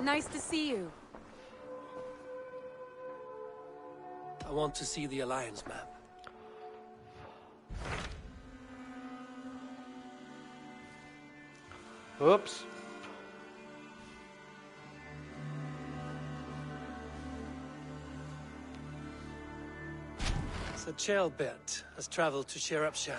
Nice to see you. I want to see the Alliance map. Oops. So Shiropescire has traveled to Shiropescire.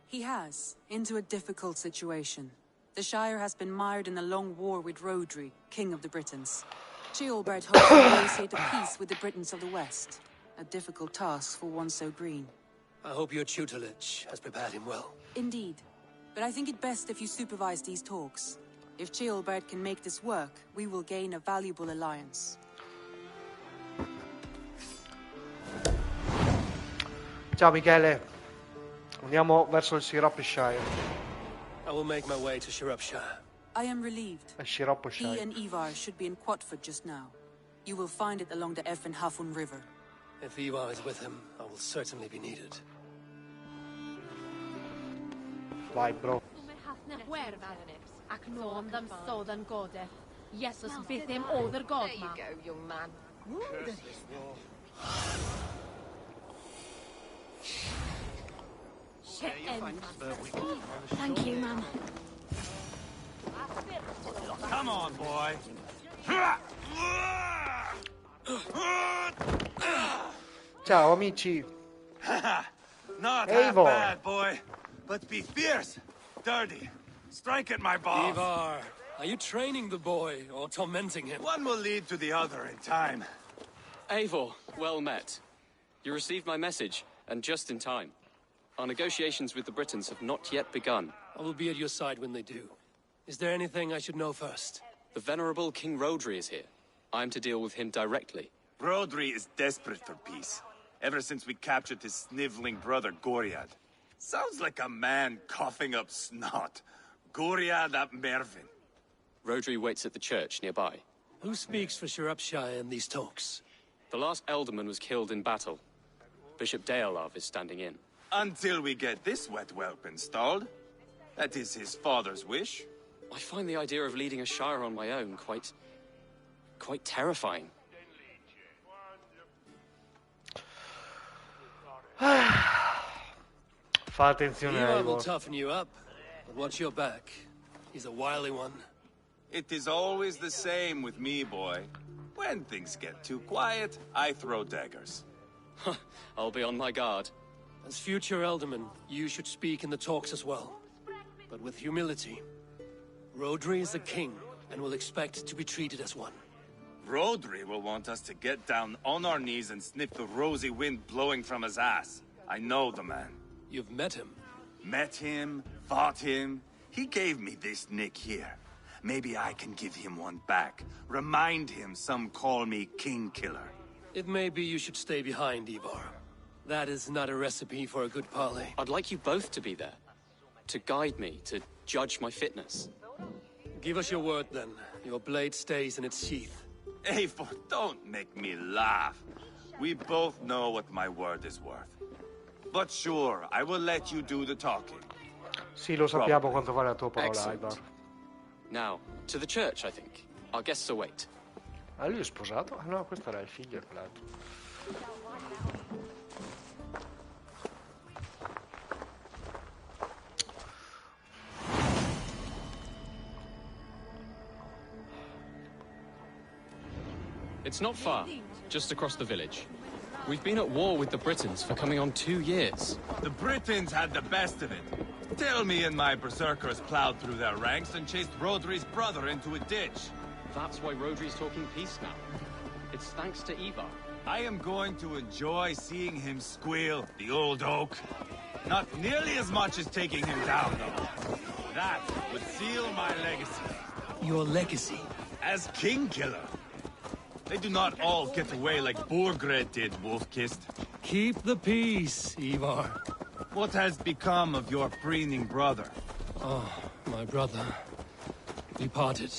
He has, into a difficult situation. The Shire has been mired in a long war with Rhodri, King of the Britons. Shiropescire hopes to negotiate a peace with the Britons of the West. A difficult task for one so green. I hope your tutelage has prepared him well. Indeed. But I think it best if you supervise these talks. If Shiropescire can make this work, we will gain a valuable alliance. Ciao Michele. Andiamo verso il Shiropescire. I will make my way to Shiropescire. I am relieved. Shiropescire. He and Ivarr should be in Quatford just now. You will find it along the Effen Hafun River. If Ivarr is with him, I will certainly be needed. Vai, bro. Ac nôl them sodd yn godeth. Iesus bydd dim o'r god ma. There you go, young man. Thank you, Mum. Come on, boy. Ciao amici. Not half Ivarr. bad, boy. But be fierce, dirty. Strike at my balls. Ivarr, are you training the boy or tormenting him? One will lead to the other in time. Eivor, well met. You received my message, and just in time. Our negotiations with the Britons have not yet begun. I will be at your side when they do. Is there anything I should know first? The venerable King Rhodri is here. I am to deal with him directly. Rhodri is desperate for peace. Ever since we captured his sniveling brother, Goriad. Sounds like a man coughing up snot. Goriad ap Mervin. Rhodri waits at the church nearby. Who speaks for Shiropescire in these talks? The last alderman was killed in battle. Bishop Deolav is standing in. Until we get this wet whelp installed. That is his father's wish. I find the idea of leading a shire on my own quite terrifying. Fa attenzione a Ivarr will Eivor. toughen you up, but watch your back. He's a wily one. It is always the same with me, boy. When things get too quiet, I throw daggers. I'll be on my guard. As future Elderman, you should speak in the talks as well. But with humility. Rhodri is the king, and will expect to be treated as one. Rhodri will want us to get down on our knees and sniff the rosy wind blowing from his ass. I know the man. You've met him. Met him, fought him. He gave me this nick here. Maybe I can give him one back. Remind him some call me King Killer. It may be you should stay behind, Ivarr. That is not a recipe for a good parley. I'd like you both to be there. To guide me, to judge my fitness. Give us your word, then. Your blade stays in its sheath. Eivor, don't make me laugh. We both know what my word is worth. But sure, I will let you do the talking. Sì, lo sappiamo quanto vale la tua parola, Excellent. Ivarr. Now, to the church, I think. Our guests await. Ah, lui è sposato? Ah no, questo era il figlio, quell'altro. It's not far, just across the village. We've been at war with the Britons for coming on 2 years. The Britons had the best of it. Tell me and my berserkers plowed through their ranks and chased Rhodri's brother into a ditch. That's why Rhodri's talking peace now. It's thanks to Ivarr. I am going to enjoy seeing him squeal, the old oak. Not nearly as much as taking him down, though. That would seal my legacy. Your legacy? As King Killer. They do not all get away like Borgred did, Wolf-Kissed. Keep the peace, Ivarr. What has become of your preening brother? Oh, my brother. We parted.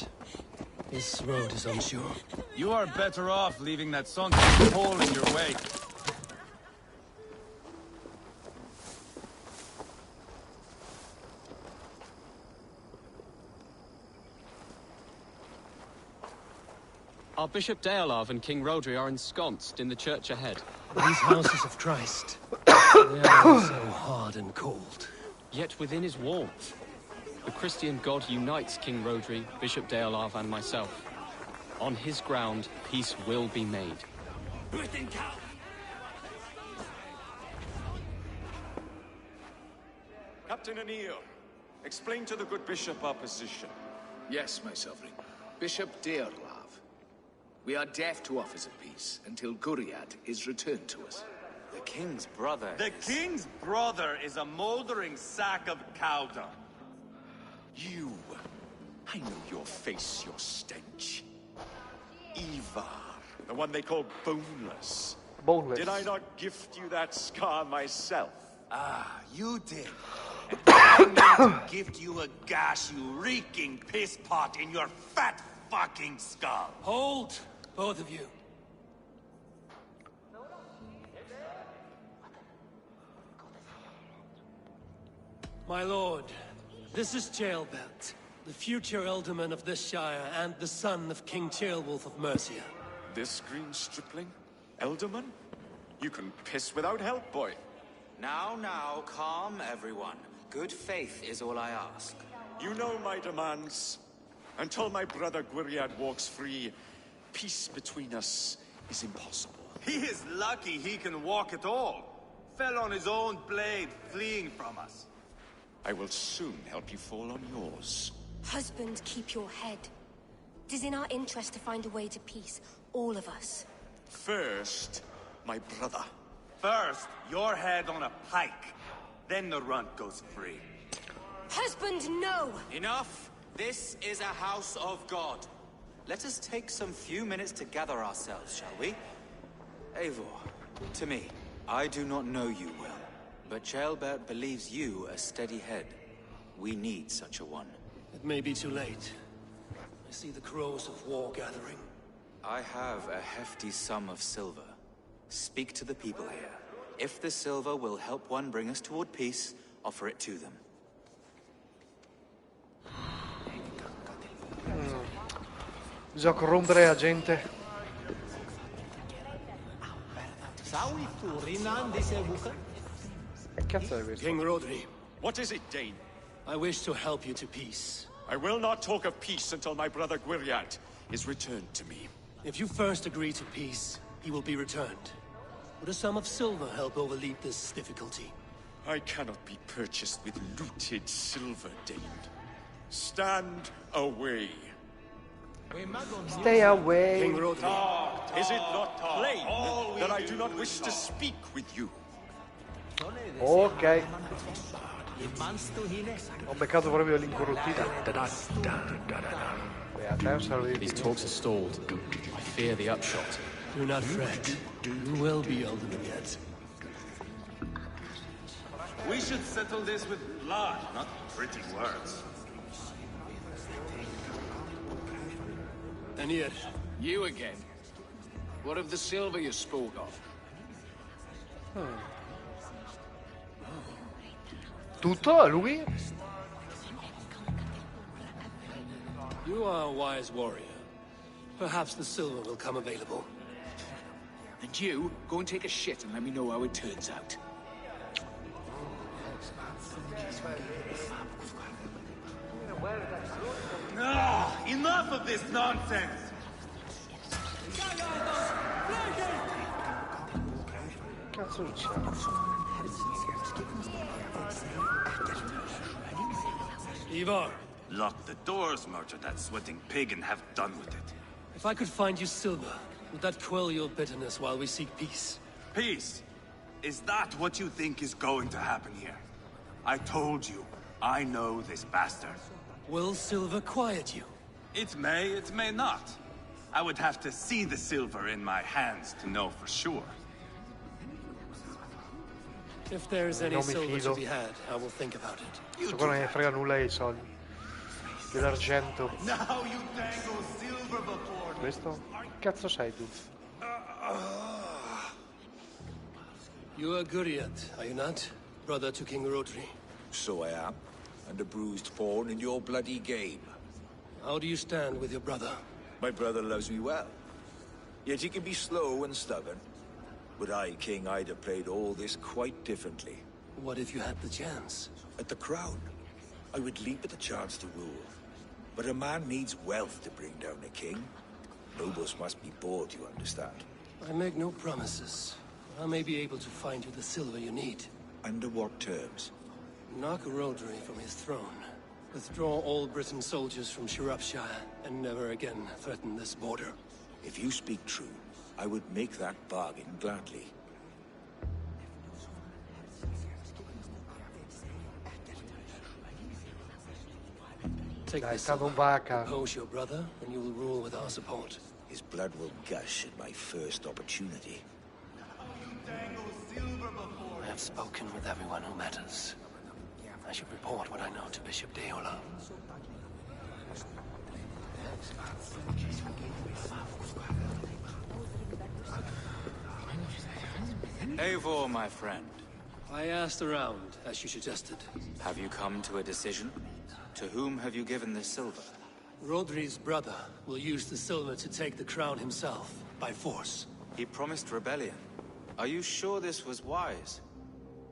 His road is unsure. You are better off leaving that sunken hole in your wake. Our Bishop Deolav and King Rodri are ensconced in the church ahead. These houses of Christ, they are also hard and cold. Yet within is warmth. The Christian God unites King Rodri, Bishop Deolav, and myself. On his ground, peace will be made. Captain Anil, explain to the good bishop our position. Yes, my sovereign. Bishop Deolav. We are deaf to offers of peace until Guriad is returned to us. The king's brother. The king's brother is a mouldering sack of cow dung. You. I know your face, your stench. Ivarr, the one they call boneless. Boneless. Did I not gift you that scar myself? Ah, you did. And I need to gift you a gash, you reeking piss pot in your fat fucking skull. Hold, both of you. My lord, this is Jailbelt, the future alderman of this shire and the son of King Ceolwulf of Mercia. This green stripling? Elderman? You can piss without help, boy. Now, calm everyone. Good faith is all I ask. You know my demands. Until my brother Gwiriad walks free, peace between us is impossible. He is lucky he can walk at all. Fell on his own blade, fleeing from us. I will soon help you fall on yours. Husband, keep your head. It is in our interest to find a way to peace, all of us. First, my brother. First, your head on a pike. Then the runt goes free. Husband, no! Enough! This is a house of God. Let us take some few minutes to gather ourselves, shall we? Eivor, to me, I do not know you well, but Ceolbert believes you a steady head. We need such a one. It may be too late. I see the crows of war gathering. I have a hefty sum of silver. Speak to the people here. If the silver will help one bring us toward peace, offer it to them. Bisogna corrompere la gente. Che cazzo è questo? King Rodri, What is it, Dane? I wish to help you to peace. I will not talk of peace until my brother Gwiriad is returned to me. If you first agree to peace, he will be returned. Would a sum of silver help overleap this difficulty? I cannot be purchased with looted silver, Dane. Stand away. Stay away. King Rodri, Is it not plain that I do not wish to speak with you? Ok. Ho beccato proprio l'incorruttita. Beh, a te non serve These talks are stalled. I fear the upshot. do not fret. You will be alderman yet. We should settle this with blood, not pretty words. And yet, You again. What of the silver you spoke of? tutto a lui? you are a wise warrior. Perhaps the silver will come available. And you, go and take a shit and let me know how it turns out. Enough of this nonsense! Cazzo succede? Ivarr, Lock the doors, murder that sweating pig, and have done with it. if I could find you silver, would that quell your bitterness while we seek peace? Peace? Is that what you think is going to happen here? I told you, I know this bastard. Will silver quiet you? It may not. I would have to see the silver in my hands to know for sure. If there's any Non mi silver fido. to be had, I will think about it. Questo qua non ne frega nulla dei soldi. Dell'argento. Now you dangle silver before me. Questo? Che cazzo sei tu? You are Guriad, are you not? Brother to King Rodri. So I am. And a bruised pawn in your bloody game. How do you stand with your brother? My brother loves me well. Yet he can be slow and stubborn. Were I king, I'd have played all this quite differently. What if you had the chance? At the crown, I would leap at the chance to rule. But a man needs wealth to bring down a king. Nobles must be bought, you understand. I make no promises. I may be able to find you the silver you need. Under what terms? Knock Rodri from his throne. Withdraw all Britain soldiers from Shiropescire, and never again threaten this border. If you speak true, I would make that bargain gladly. Take Dai, è this stato un silver. vacca. Oppose your brother, and you will rule with our support. His blood will gush at my first opportunity. I have spoken with everyone who matters. I should report what I know to Bishop Deola. Eivor, my friend. I asked around, as you suggested. Have you come to a decision? To whom have you given this silver? Rodri's brother will use the silver to take the crown himself, by force. He promised rebellion. Are you sure this was wise?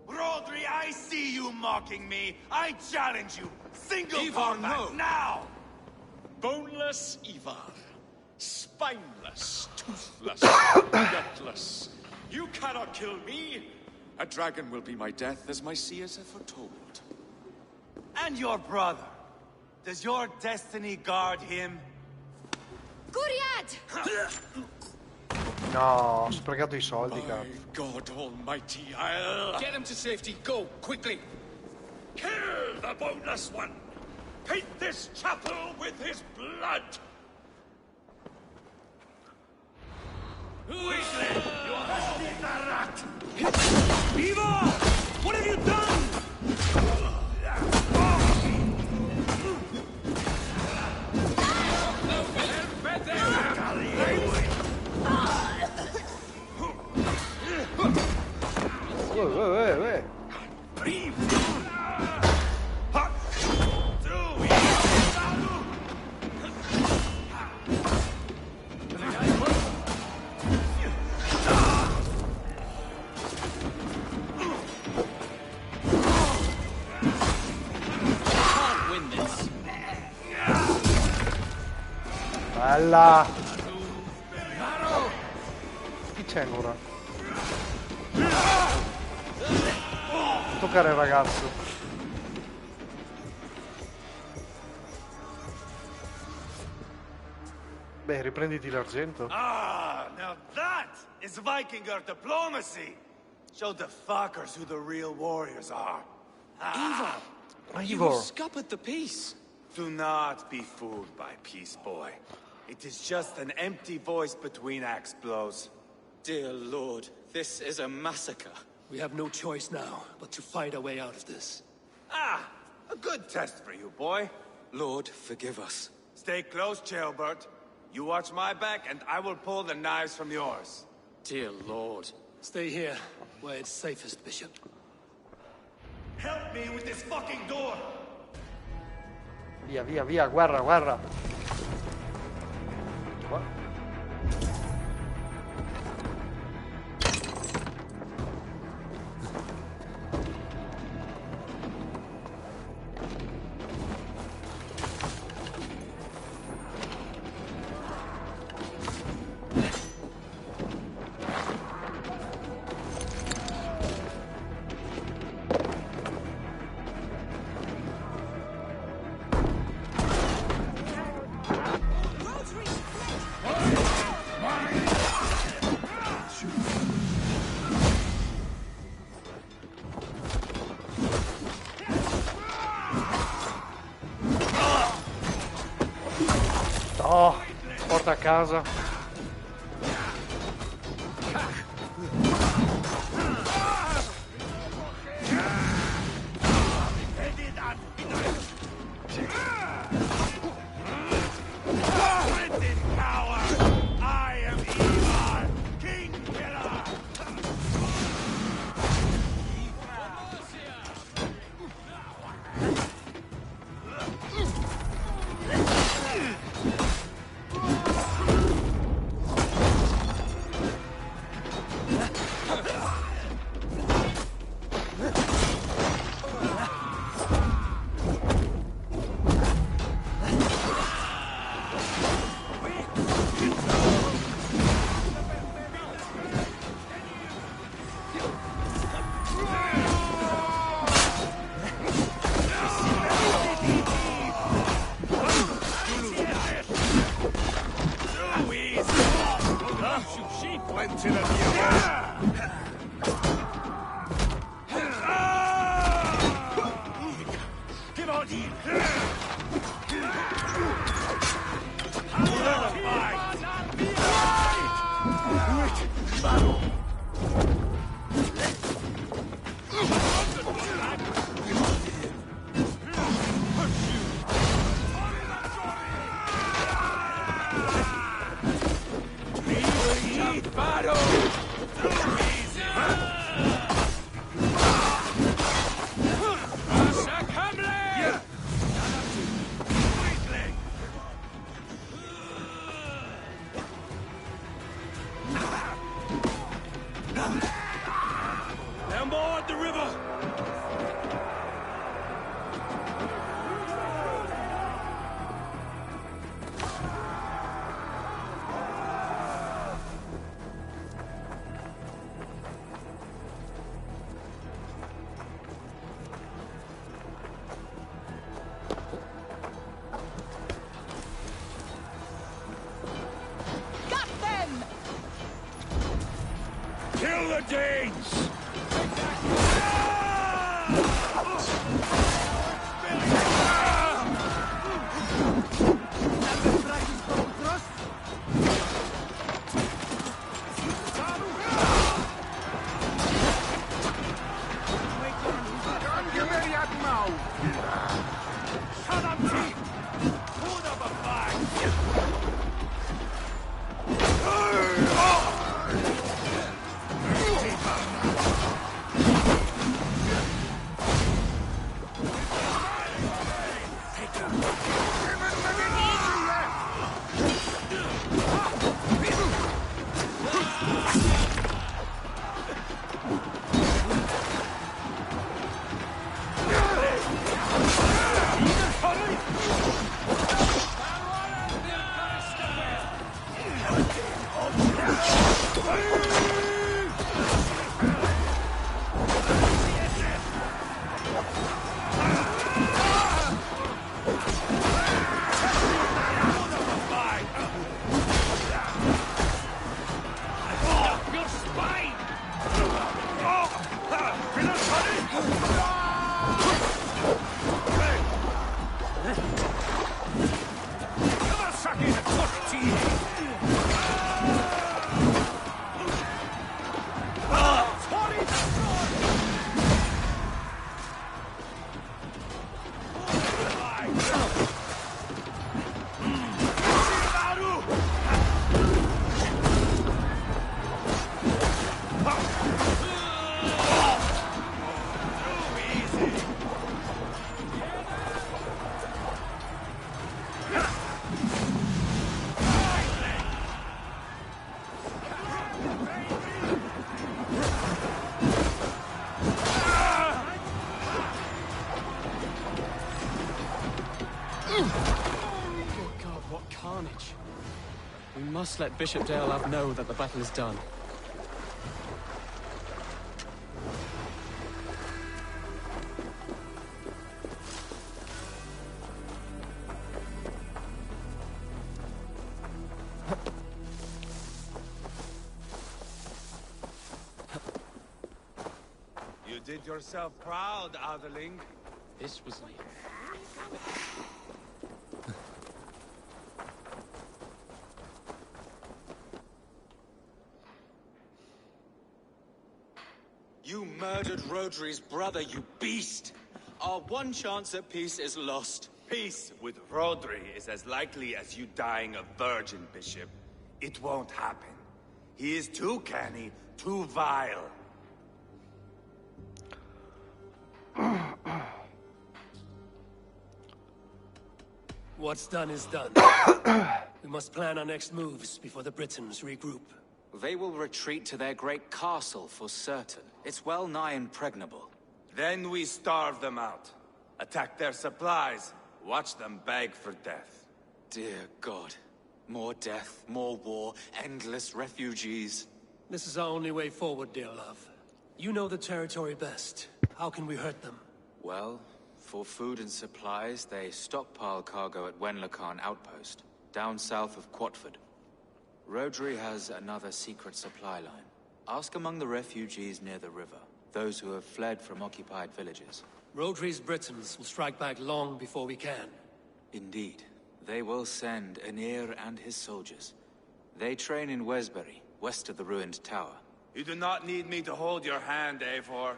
Rodri, I see you mocking me. I challenge you. Single Ivarr, combat no. now. Boneless Ivarr. Spineless, toothless, gutless. You cannot kill me. A dragon will be my death, as my seers have foretold. And your brother. Does your destiny guard him? Guriad! No, ho sprecato I soldi, My cazzo. God Almighty, I'll... Get him to safety. Go, quickly. Kill the boneless one! Paint this chapel with his blood! Weakling! You have seen the rat! Ivarr! What have you done? Uè. Bella! Chi c'è ancora? Toccare il ragazzo. Beh, riprenditi l'argento. Ah, now that is Vikinger diplomacy. Show the fuckers who the real warriors are. Ivarr! You Ivarr. scuppered the peace. Do not be fooled by peace, boy. It is just an empty voice between axe blows. Dear Lord, this is a massacre. We have no choice now, but to fight our way out of this. Ah, a good test for you, boy. Lord, forgive us. Stay close, Jailbert. You watch my back, and I will pull the knives from yours. Dear Lord. Stay here, where it's safest, Bishop. Help me with this fucking door! Via, via, via, guarda, guarda. Qua. No, porta a casa. I am Ivarr, King Killer! Plenty of you. Give on here. Down board the river! Kill the Danes! We must let Bishop Deolav know that the battle is done. You did yourself proud, Atheling. This was like... You murdered Rodri's brother, you beast! Our one chance at peace is lost. Peace with Rodri is as likely as you dying a virgin, Bishop. It won't happen. He is too canny, too vile. What's done is done. We must plan our next moves before the Britons regroup. They will retreat to their great castle for certain. It's well nigh impregnable. Then we starve them out. Attack their supplies. Watch them beg for death. Dear God. More death, more war, endless refugees. This is our only way forward, Deolav. You know the territory best. How can we hurt them? Well, for food and supplies, they stockpile cargo at Wenlacan Outpost, down south of Quatford. Rodri has another secret supply line. Ask among the refugees near the river, those who have fled from occupied villages. Rodri's Britons will strike back long before we can. Indeed. They will send Ivarr and his soldiers. They train in Wesbury, west of the ruined tower. You do not need me to hold your hand, Eivor.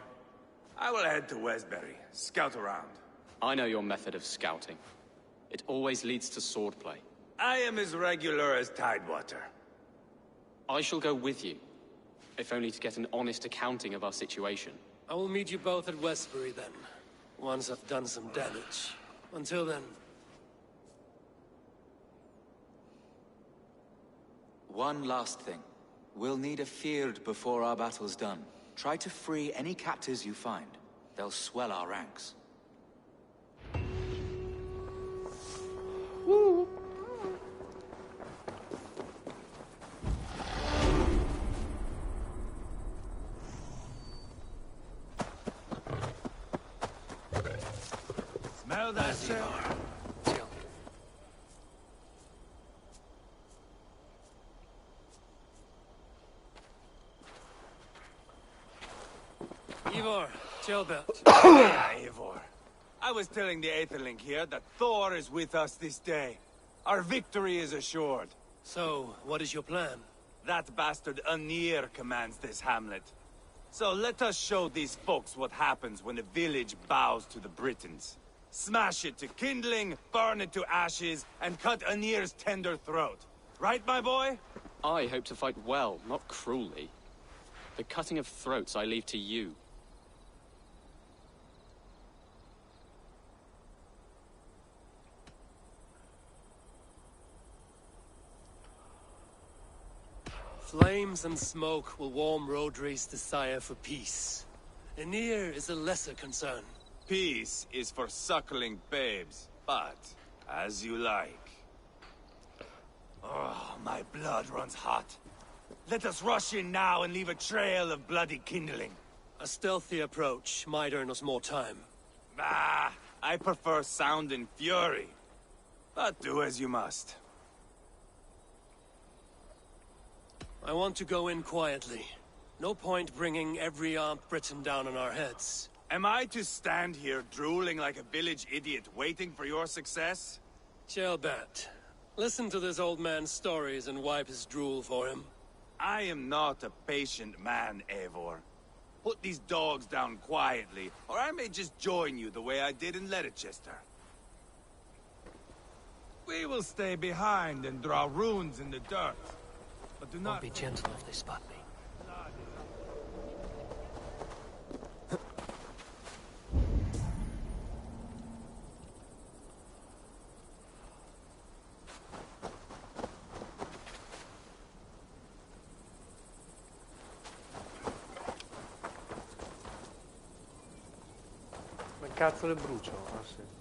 I will head to Wesbury, scout around. I know your method of scouting. It always leads to swordplay. I am as regular as Tidewater. I shall go with you, if only to get an honest accounting of our situation. I will meet you both at Westbury then, once I've done some damage. Until then... One last thing. We'll need a Fyrd before our battle's done. Try to free any captives you find. They'll swell our ranks. Woo! Smell that, sir? Ivarr, Tailbelt. Eivor. I was telling the Aetherling here that Thor is with us this day. Our victory is assured. So, what is your plan? That bastard Ivarr commands this hamlet. So let us show these folks what happens when a village bows to the Britons. Smash it to kindling, burn it to ashes, and cut Ivarr's tender throat. Right, my boy? I hope to fight well, not cruelly. The cutting of throats I leave to you. Flames and smoke will warm Rodri's desire for peace. Ivarr is a lesser concern. Peace is for suckling babes, but as you like. Oh, my blood runs hot. Let us rush in now and leave a trail of bloody kindling. A stealthy approach might earn us more time. Ah, I prefer sound and fury. But do as you must. I want to go in quietly. No point bringing every armed Briton down on our heads. Am I to stand here drooling like a village idiot waiting for your success? Tailbelt, listen to this old man's stories and wipe his drool for him. I am not a patient man, Eivor. Put these dogs down quietly, or I may just join you the way I did in Leicester. We will stay behind and draw runes in the dirt. But do not be gentle if they spot me. Ma cazzo le brucio? Ah, sì.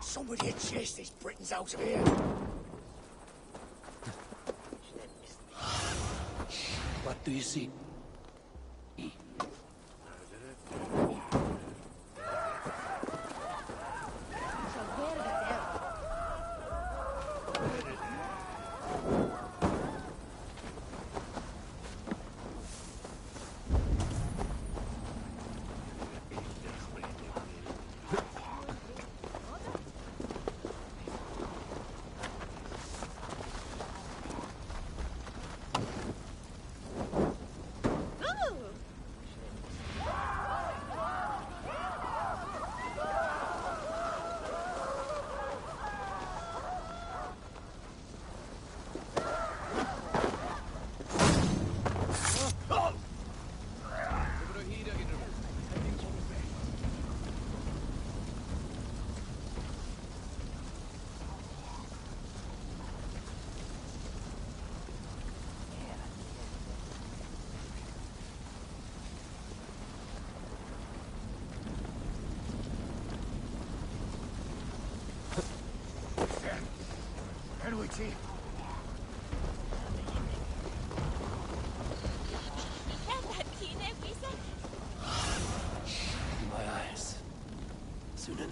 Somebody had chased these Britons out of here. What do you see? matey. My eyes. Sunan.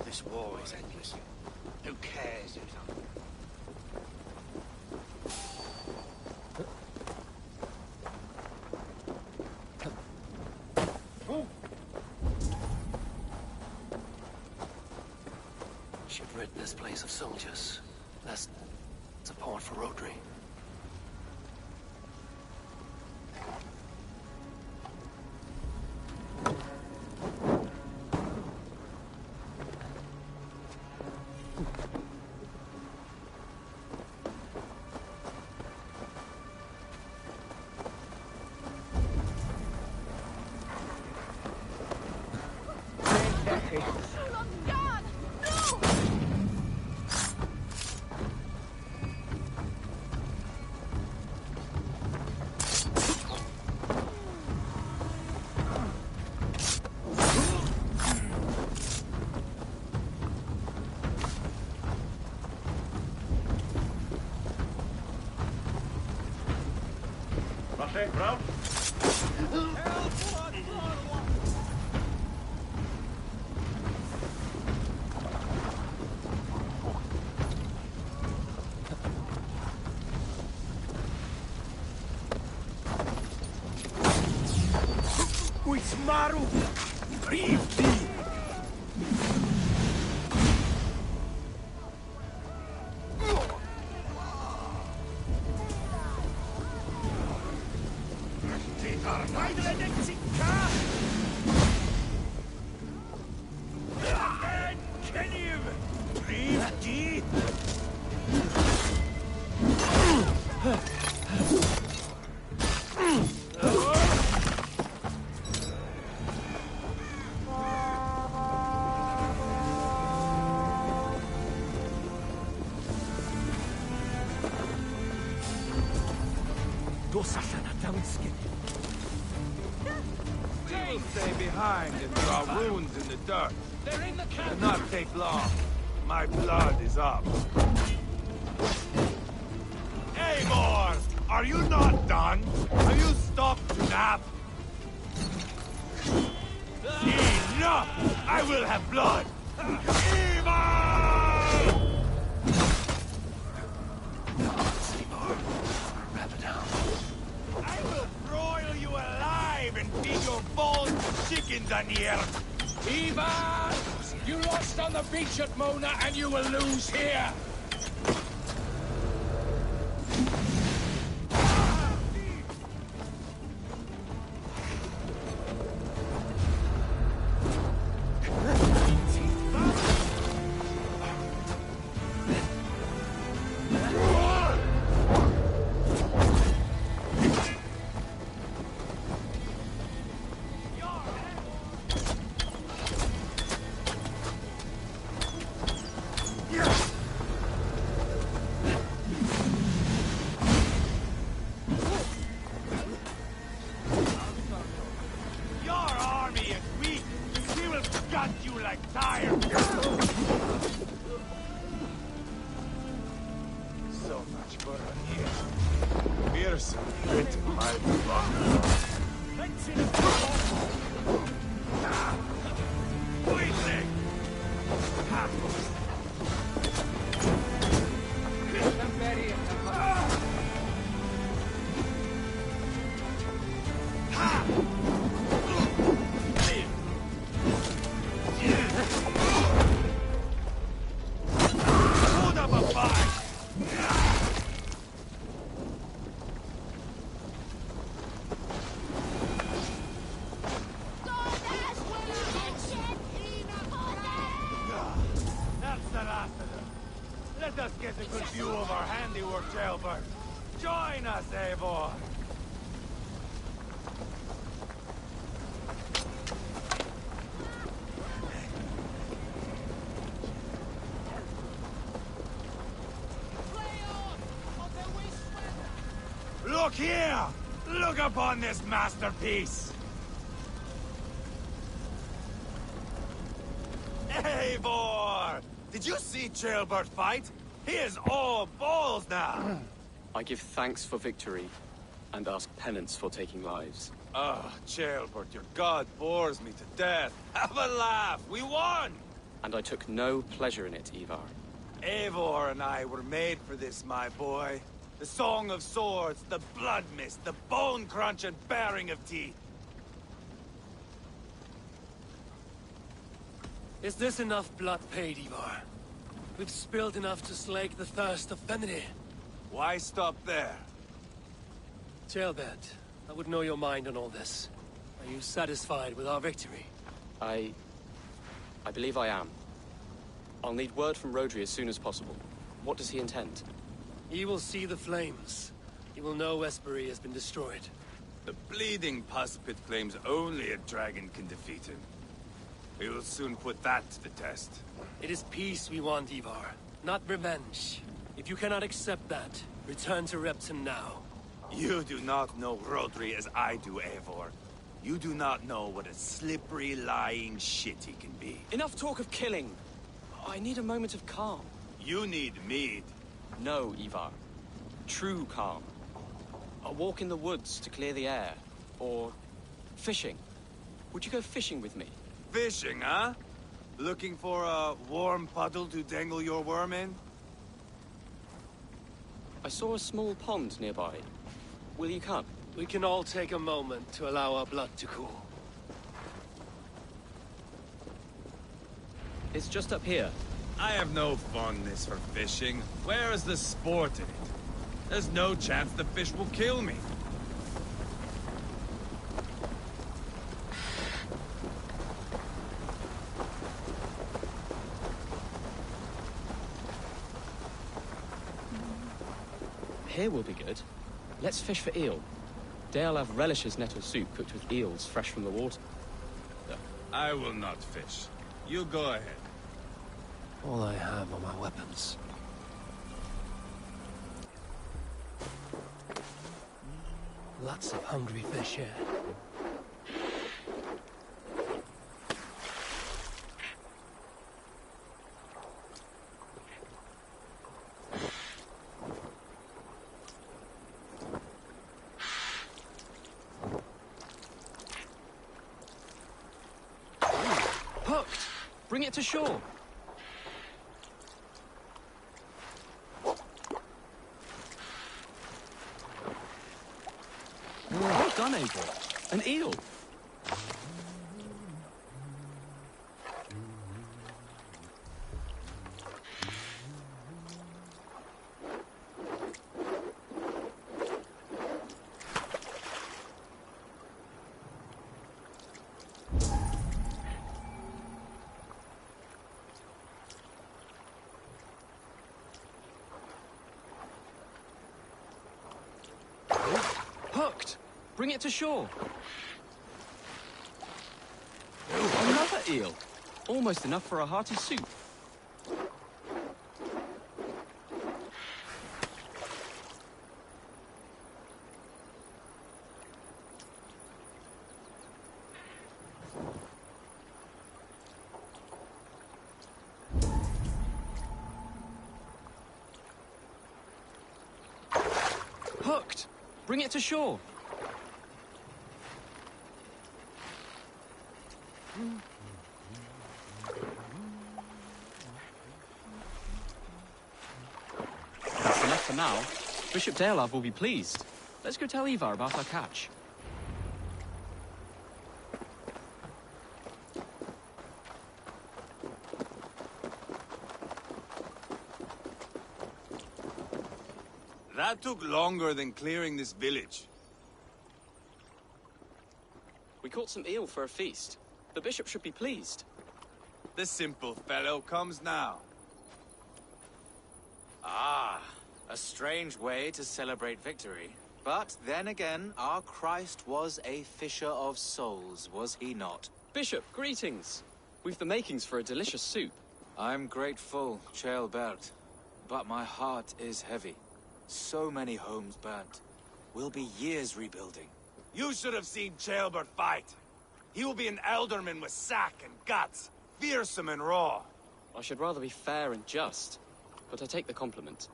This war is endless. Who cares who's on? Should rid this place of soldiers. Less support for Rodri. Round. With Maru, breathe thee. They will stay behind and draw wounds in the dirt. They're in the camp. Will not take long. My blood is up. Eivor! Are you not done? Have you stopped to nap? Enough! I will have blood! Ivarr! Wrap it down. I will broil you alive and feed your bones to chickens on the earth! Ivarr! You lost on the beach at Mona, and you will lose here! Let us get a good view of our handiwork, Jailbird. Join us, Eivor! Look here! Look upon this masterpiece! Eivor! Did you see Ceolbert fight? He is all balls now! I give thanks for victory, and ask penance for taking lives. Oh, Ceolbert, your god bores me to death. Have a laugh! We won! And I took no pleasure in it, Ivarr. Eivor and I were made for this, my boy. The song of swords, the blood mist, the bone crunch and baring of teeth. Is this enough blood paid, Ivarr? We've spilled enough to slake the thirst of Fenrir. Why stop there? Ceolbert, I would know your mind on all this. Are you satisfied with our victory? I believe I am. I'll need word from Rodri as soon as possible. What does he intend? He will see the flames. He will know Esperie has been destroyed. The bleeding pus pit claims only a dragon can defeat him. We will soon put that to the test. It is peace we want, Ivarr, not revenge. If you cannot accept that, return to Repton now. You do not know Rodri as I do, Eivor. You do not know what a slippery, lying shit he can be. Enough talk of killing! I need a moment of calm. You need mead. No, Ivarr. True calm. A walk in the woods to clear the air. Or fishing. Would you go fishing with me? Fishing, huh? Looking for a warm puddle to dangle your worm in? I saw a small pond nearby. Will you come? We can all take a moment to allow our blood to cool. It's just up here. I have no fondness for fishing. Where is the sport in it? There's no chance the fish will kill me. Here will be good. Let's fish for eel. Deolav relishes nettle soup cooked with eels fresh from the water. I will not fish. You go ahead. All I have are my weapons. Lots of hungry fish here. Hooked! Bring it to shore! Well done, Eivor. An eel! Hooked! Bring it to shore! Another eel! Almost enough for a hearty soup. Hooked! Bring it to shore! That's enough for now. Bishop Deolav will be pleased. Let's go tell Ivarr about our catch. That took longer than clearing this village. We caught some eel for a feast. The bishop should be pleased. The simple fellow comes now. Ah, a strange way to celebrate victory. But then again, our Christ was a fisher of souls, was he not? Bishop, greetings. We've the makings for a delicious soup. I'm grateful, Ceolbert, but my heart is heavy. So many homes burnt. We'll be years rebuilding. You should have seen Ceolbert fight. He will be an alderman with sack and guts, fearsome and raw. I should rather be fair and just, but I take the compliment.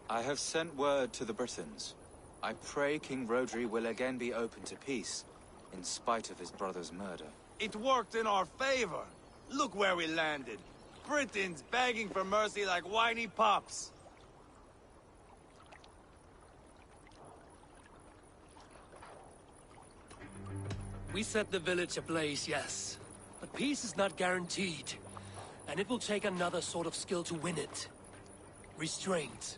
I have sent word to the Britons. I pray King Rodri will again be open to peace, in spite of his brother's murder. It worked in our favor. Look where we landed. Britons begging for mercy like whiny pups. We set the village ablaze, yes. But peace is not guaranteed. And it will take another sort of skill to win it. Restraint.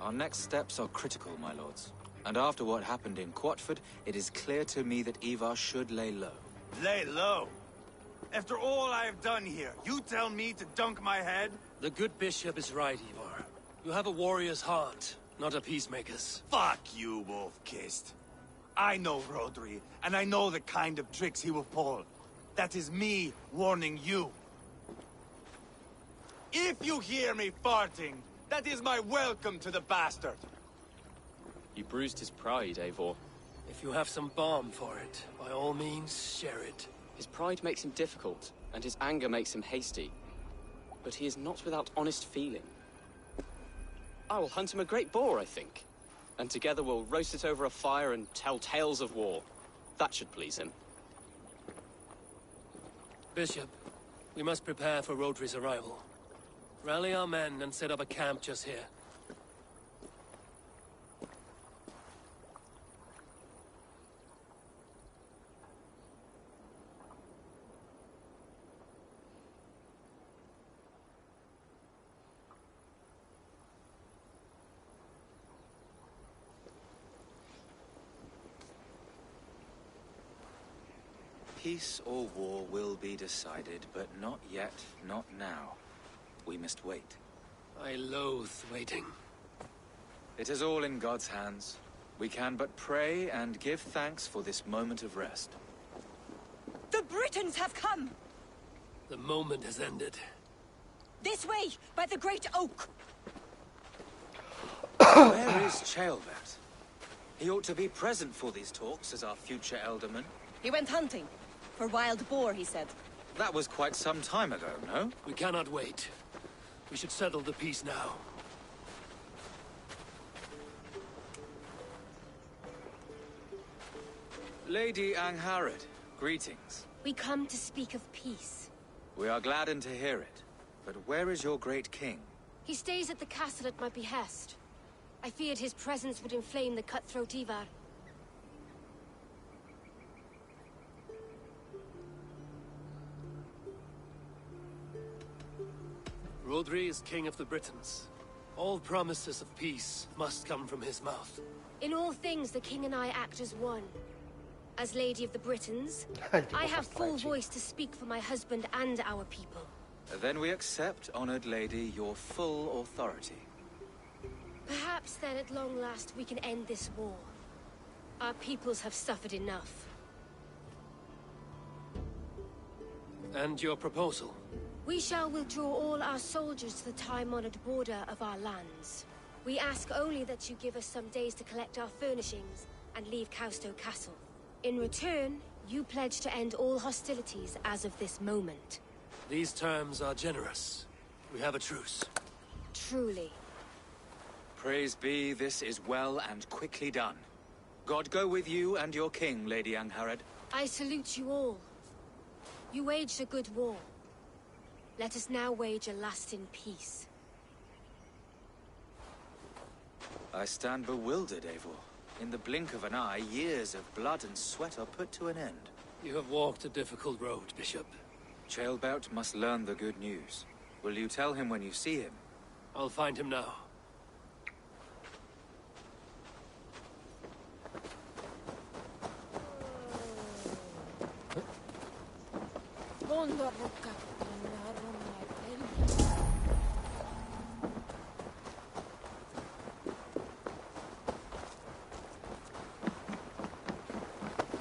Our next steps are critical, my lords. And after what happened in Quatford, it is clear to me that Ivarr should lay low. Lay low? After all I have done here, you tell me to dunk my head? The good bishop is right, Ivarr. You have a warrior's heart, not a peacemaker's. Fuck you, Wolf-Kissed. I know Rodri, and I know the kind of tricks he will pull. That is me warning you. If you hear me farting, that is my welcome to the bastard. You bruised his pride, Eivor. If you have some balm for it, by all means, share it. His pride makes him difficult, and his anger makes him hasty. But he is not without honest feeling. I will hunt him a great boar, I think. And together we'll roast it over a fire and tell tales of war. That should please him. Bishop, we must prepare for Rodri's arrival. Rally our men and set up a camp just here. Peace or war will be decided, but not yet, not now. We must wait. I loathe waiting. It is all in God's hands. We can but pray and give thanks for this moment of rest. The Britons have come! The moment has ended. This way, by the great oak! Where is Ceolbert? He ought to be present for these talks as our future alderman. He went hunting. For wild boar, he said. That was quite some time ago, no? We cannot wait. We should settle the peace now. Lady Angharad, greetings. We come to speak of peace. We are gladdened to hear it. But where is your great king? He stays at the castle at my behest. I feared his presence would inflame the cutthroat Ivarr. Rodri is king of the Britons. All promises of peace must come from his mouth. In all things, the king and I act as one. As Lady of the Britons, I have full voice to speak for my husband and our people. Then we accept, honored lady, your full authority. Perhaps then at long last we can end this war. Our peoples have suffered enough. And your proposal? We shall withdraw all our soldiers to the time-honored border of our lands. We ask only that you give us some days to collect our furnishings and leave Causto Castle. In return, you pledge to end all hostilities as of this moment. These terms are generous. We have a truce. Truly. Praise be, this is well and quickly done. God go with you and your king, Lady Angharad. I salute you all. You waged a good war. Let us now wage a lasting peace. I stand bewildered, Eivor. In the blink of an eye, years of blood and sweat are put to an end. You have walked a difficult road, Bishop. Ceolbert must learn the good news. Will you tell him when you see him? I'll find him now.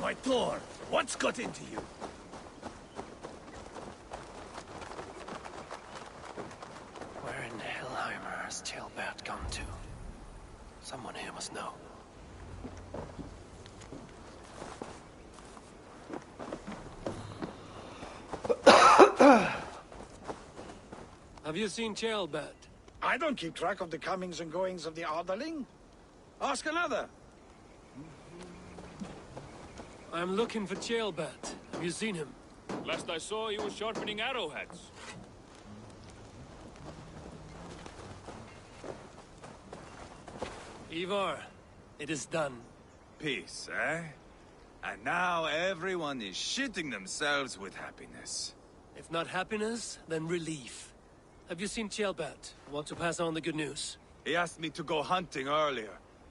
My Thor, what's got into you? Where in Hellheimer has Ceolbert gone to? Someone here must know. Have you seen Ceolbert? I don't keep track of the comings and goings of the Arderling. Ask another. I'm looking for Ceolbert. Have you seen him? Last I saw, he was sharpening arrowheads. Ivarr, it is done. Peace, eh? And now everyone is shitting themselves with happiness. If not happiness, then relief. Have you seen Ceolbert? Want to pass on the good news? He asked me to go hunting earlier,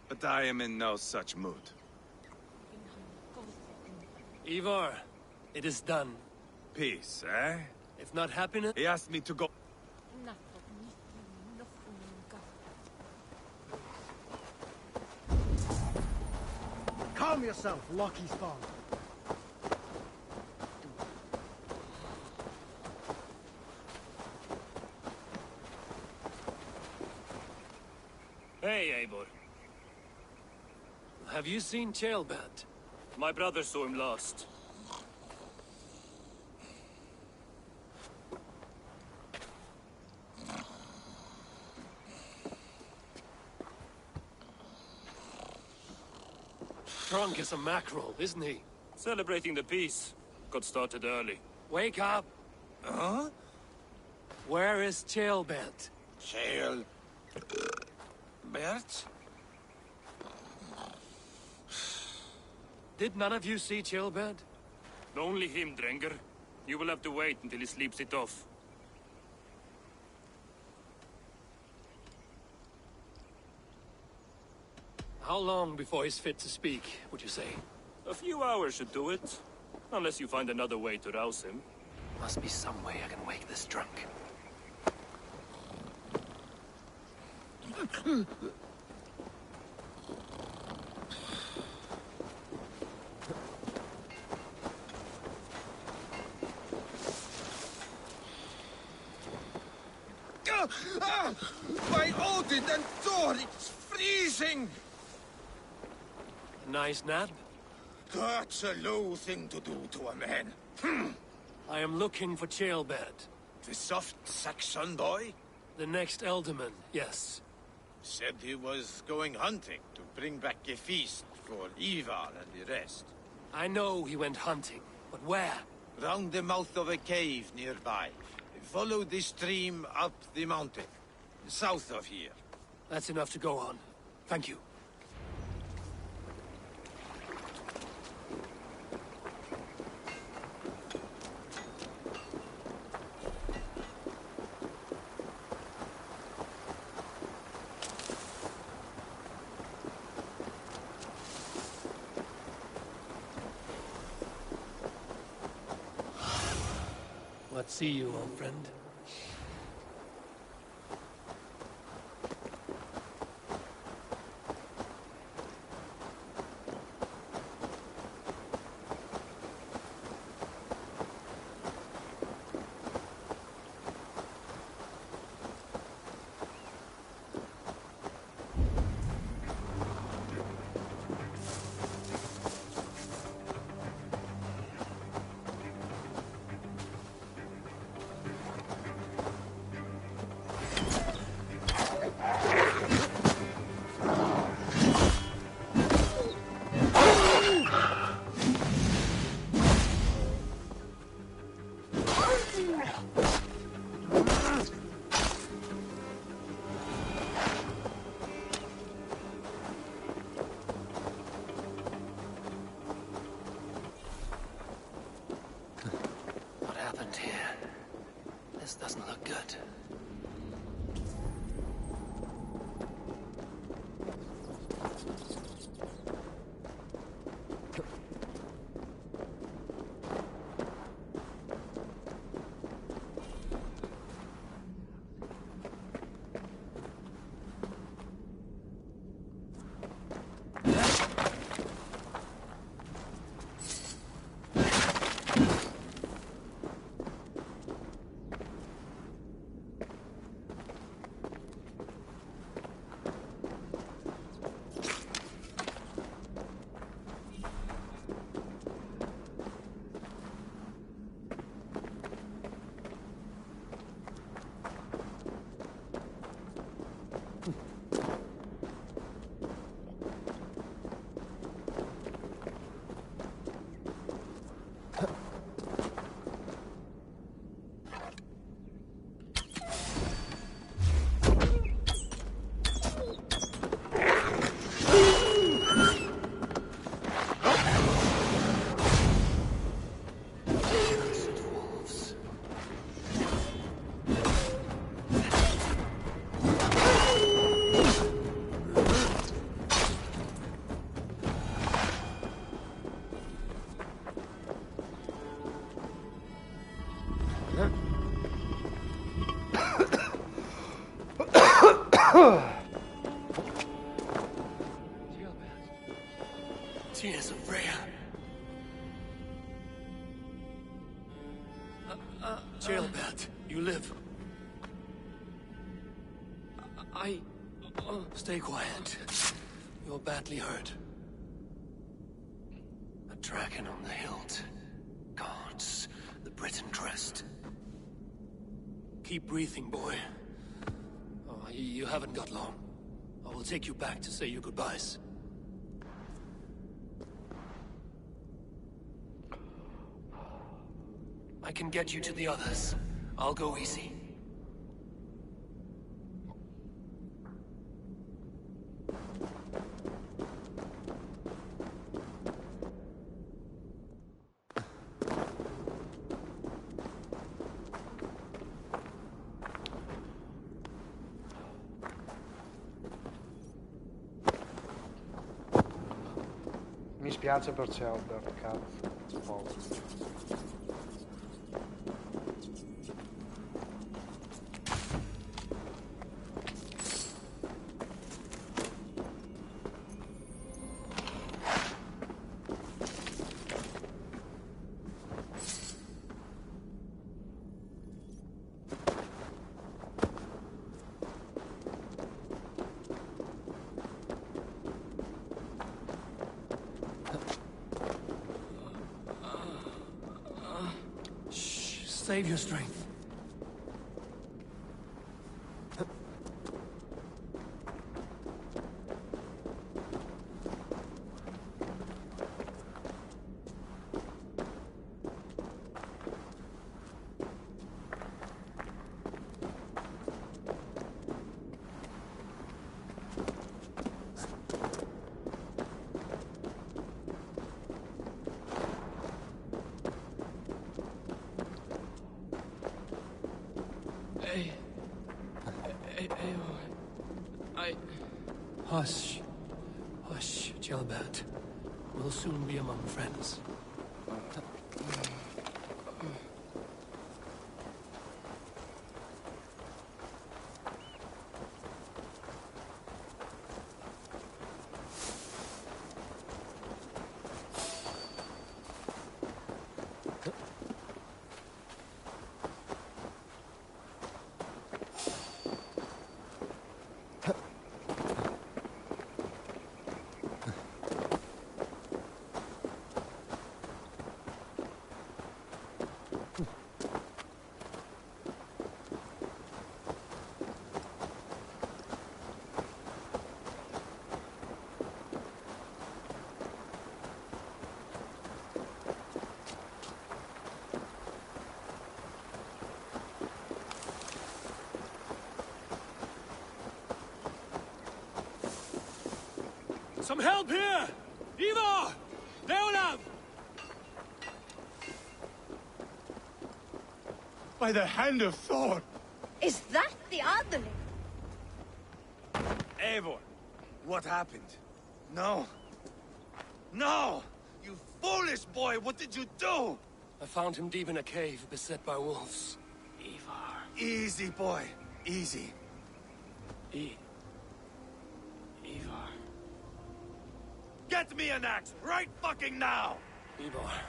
but I am in no such mood. Ivarr, it is done. Peace, eh? If not happiness... He asked me to go... Calm yourself, Loki's father. Hey, Eivor. Have you seen Ceolbert? My brother saw him last. Drunk as a mackerel, isn't he? Celebrating the peace. Got started early. Wake up! Huh? Where is Ceolbert? Bert? Did none of you see Ceolbert? Only him, Drenger. You will have to wait until he sleeps it off. How long before he's fit to speak, would you say? A few hours should do it. Unless you find another way to rouse him. Must be some way I can wake this drunk. My Odin and Thor, it's freezing! A nice nap? That's a low thing to do to a man. I am looking for Ceolbert. The soft Saxon boy? The next Elderman, yes. Said he was going hunting to bring back a feast for Ivarr and the rest. I know he went hunting, but where? Round the mouth of a cave nearby. Follow the stream up the mountain, south of here. That's enough to go on. Thank you. What see you, old friend? What happened here? This doesn't look good. Tears of Freya. Jailbert, you live. Stay quiet. You're badly hurt. A dragon on the hilt. Guards the Briton crest. Keep breathing, boy. Oh, you haven't got long. I will take you back to say your goodbyes. I can get you to the others. I'll go easy. Mi spiace per Ceolbert, cazzo. Povero. Save your strength. Hush. Hush, Jailbert. We'll soon be among friends. Some help here! Ivarr! Leolav! By the hand of Thor! Is that the Adlerling? Eivor, what happened? No. No! You foolish boy, what did you do? I found him deep in a cave, beset by wolves. Ivarr. Easy, boy. Easy. Ivarr. Get me an axe, right fucking now! Ivarr.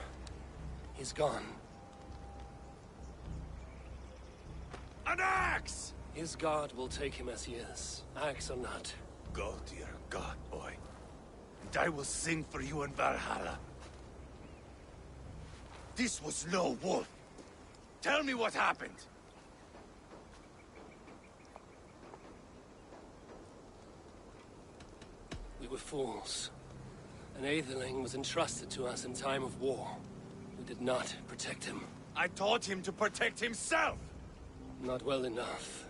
He's gone. An axe! His god will take him as he is, axe or not. Go to your god, boy. And I will sing for you in Valhalla. This was no wolf. Tell me what happened. We were fools. An Aetherling was entrusted to us in time of war. We did not protect him. I taught him to protect himself! Not well enough.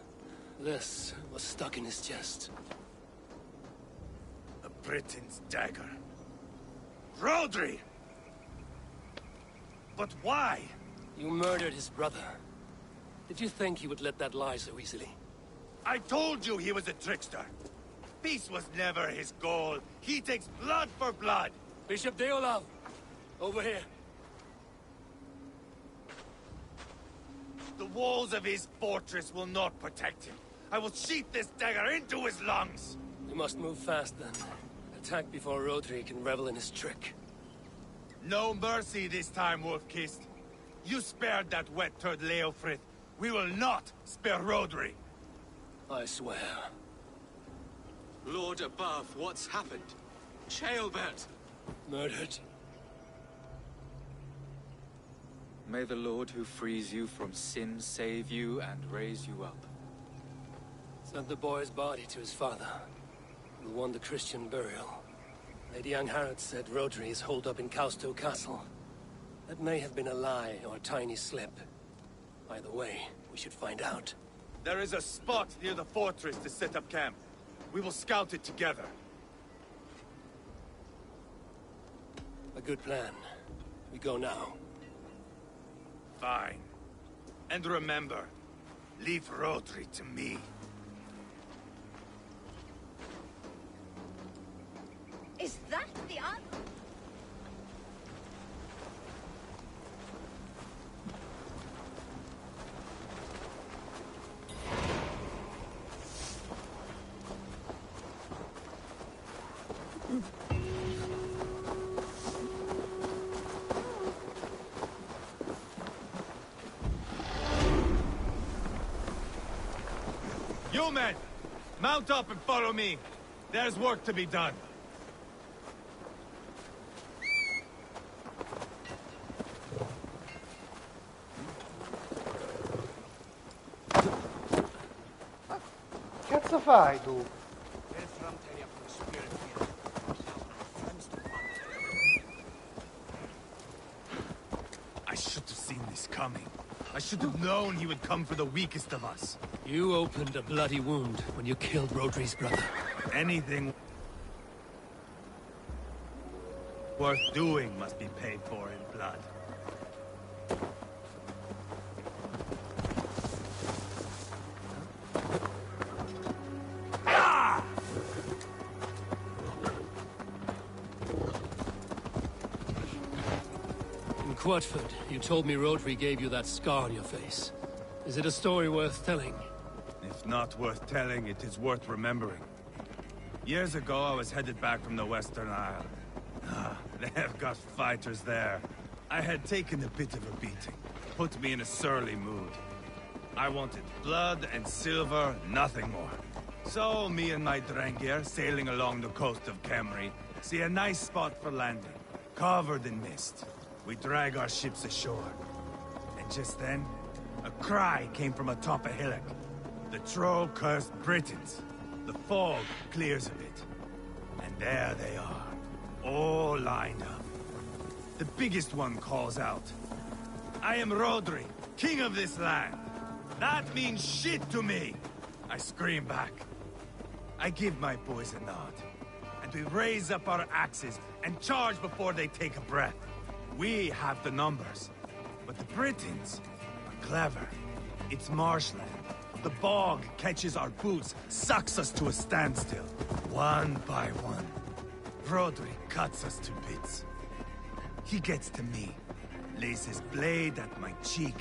This was stuck in his chest. A Briton's dagger. Rodri! But why? You murdered his brother. Did you think he would let that lie so easily? I told you he was a trickster. Peace was never his goal. He takes blood for blood. Bishop Deolav! Over here. The walls of his fortress will not protect him. I will sheath this dagger into his lungs! We must move fast then. Attack before Rodri can revel in his trick. No mercy this time, Wolf-Kissed. You spared that wet turd Leofrith. We will not spare Rodri. I swear. Lord above, what's happened? Ceolbert! Murdered. May the Lord who frees you from sin save you and raise you up. Sent the boy's body to his father, who won the Christian burial. Lady Angharad said Rodri is holed up in Causto Castle. That may have been a lie or a tiny slip. Either way, we should find out. There is a spot near the fortress to set up camp. We will scout it together. A good plan. We go now. Fine. And remember, leave Rodri to me. Is that the other? You men! Mount up and follow me. There's work to be done. Cazzo fai tu? I should have seen this coming. I should have known he would come for the weakest of us. You opened a bloody wound when you killed Rodri's brother. Anything worth doing must be paid for in blood. In Quatford, you told me Rodri gave you that scar on your face. Is it a story worth telling? If not worth telling, it is worth remembering. Years ago, I was headed back from the Western Isle. They have got fighters there. I had taken a bit of a beating. Put me in a surly mood. I wanted blood and silver, nothing more. So, me and my Drengir, sailing along the coast of Kemri, see a nice spot for landing, covered in mist. We drag our ships ashore. And just then, a cry came from atop a hillock. The troll-cursed Britons. The fog clears a bit. And there they are, all lined up. The biggest one calls out, "I am Rodri, king of this land. That means shit to me!" I scream back. I give my boys a nod. And we raise up our axes and charge before they take a breath. We have the numbers. But the Britons are clever. It's marshland. The bog catches our boots, sucks us to a standstill. One by one. Rodri cuts us to bits. He gets to me, lays his blade at my cheek,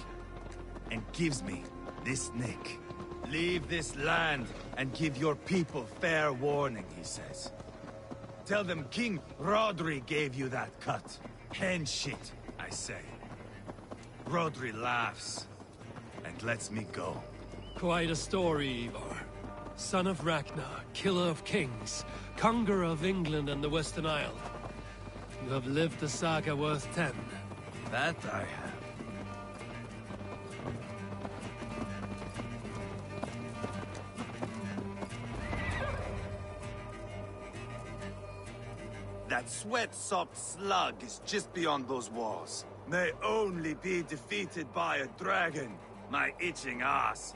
and gives me this nick. "Leave this land and give your people fair warning," he says. "Tell them King Rodri gave you that cut." "Hen shit," I say. Rodri laughs and lets me go. Quite a story, Ivarr. Son of Ragnar, killer of kings, conqueror of England and the Western Isle. You have lived a saga worth 10. That I have. That sweat-sopped slug is just beyond those walls. May only be defeated by a dragon, my itching ass.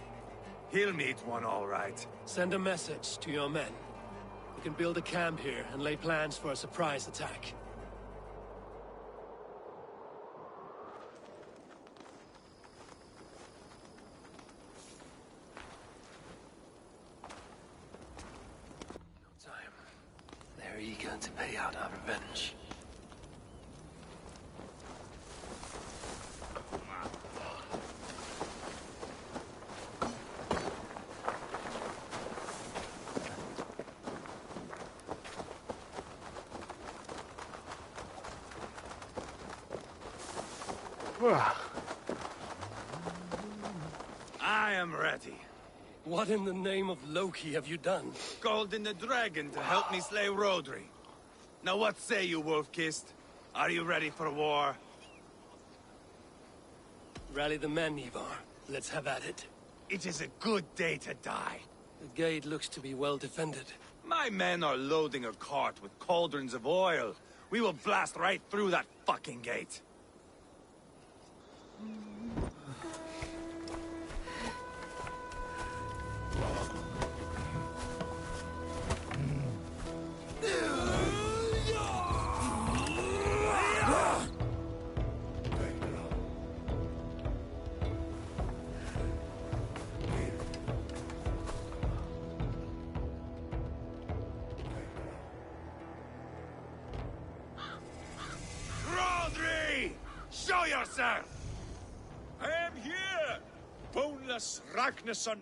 He'll meet one all right. Send a message to your men. We can build a camp here and lay plans for a surprise attack. No time. They're eager to pay out our revenge. I am ready. What in the name of Loki have you done? Called in the dragon to help me slay Rodri. Now what say you, Wolf-Kissed? Are you ready for war? Rally the men, Ivarr. Let's have at it. It is a good day to die. The gate looks to be well defended. My men are loading a cart with cauldrons of oil. We will blast right through that fucking gate. Rodri! Show yourself! I am here, boneless Ragnarsson.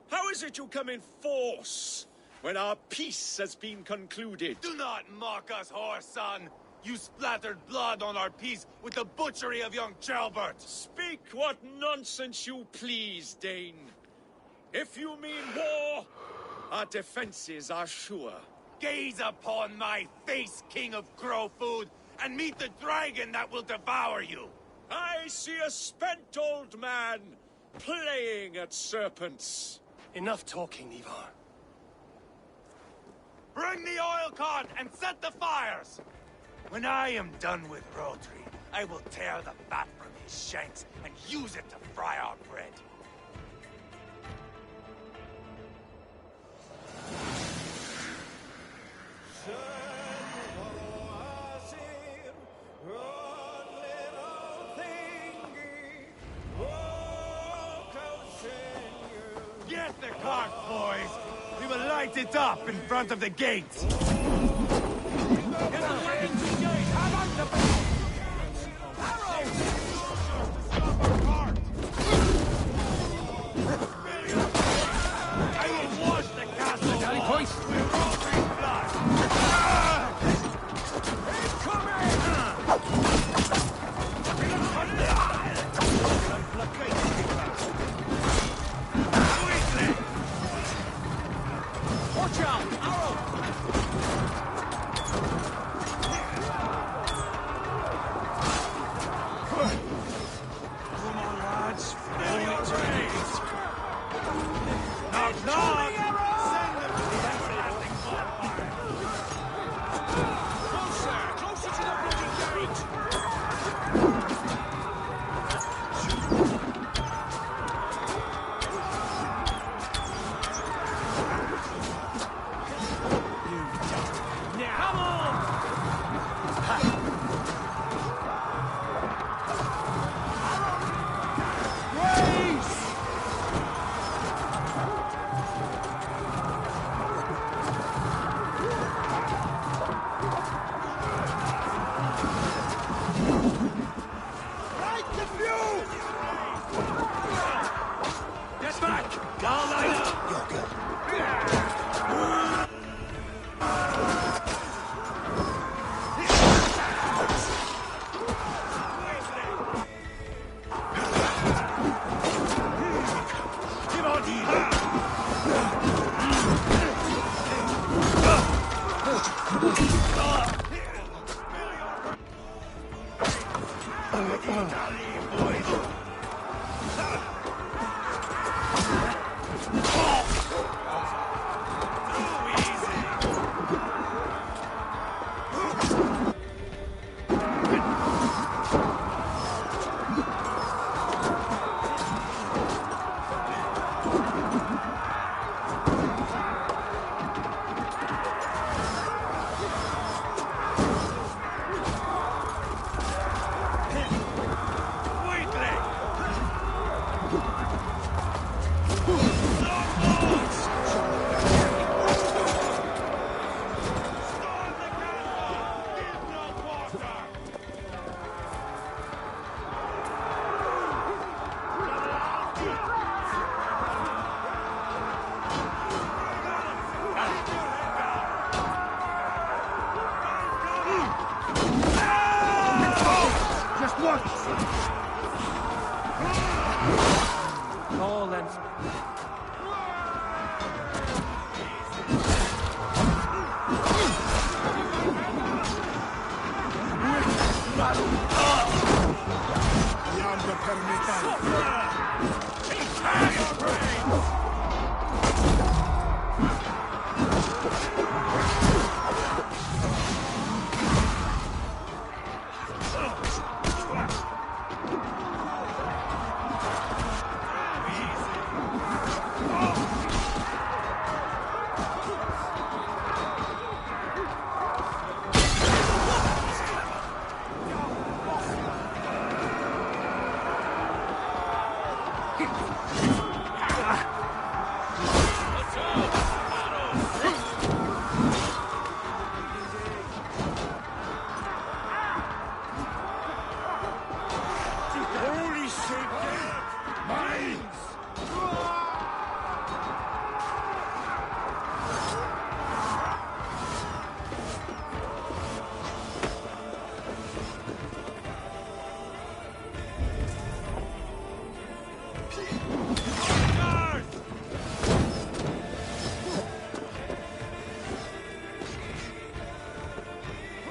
How is it you come in force when our peace has been concluded? Do not mock us, whoreson! You splattered blood on our peace with the butchery of young Chalbert! Speak what nonsense you please, Dane. If you mean war, our defenses are sure. Gaze upon my face, King of Crow Food, and meet the dragon that will devour you! I see a spent old man playing at serpents. Enough talking, Ivarr. Bring the oil cart and set the fires! When I am done with Rodri, I will tear the fat from his shanks and use it to fry our bread. Get the cart, boys! We will light it up in front of the gates! I will wash the castle! Daddy point! Watch out! Arrow! Oh, that's...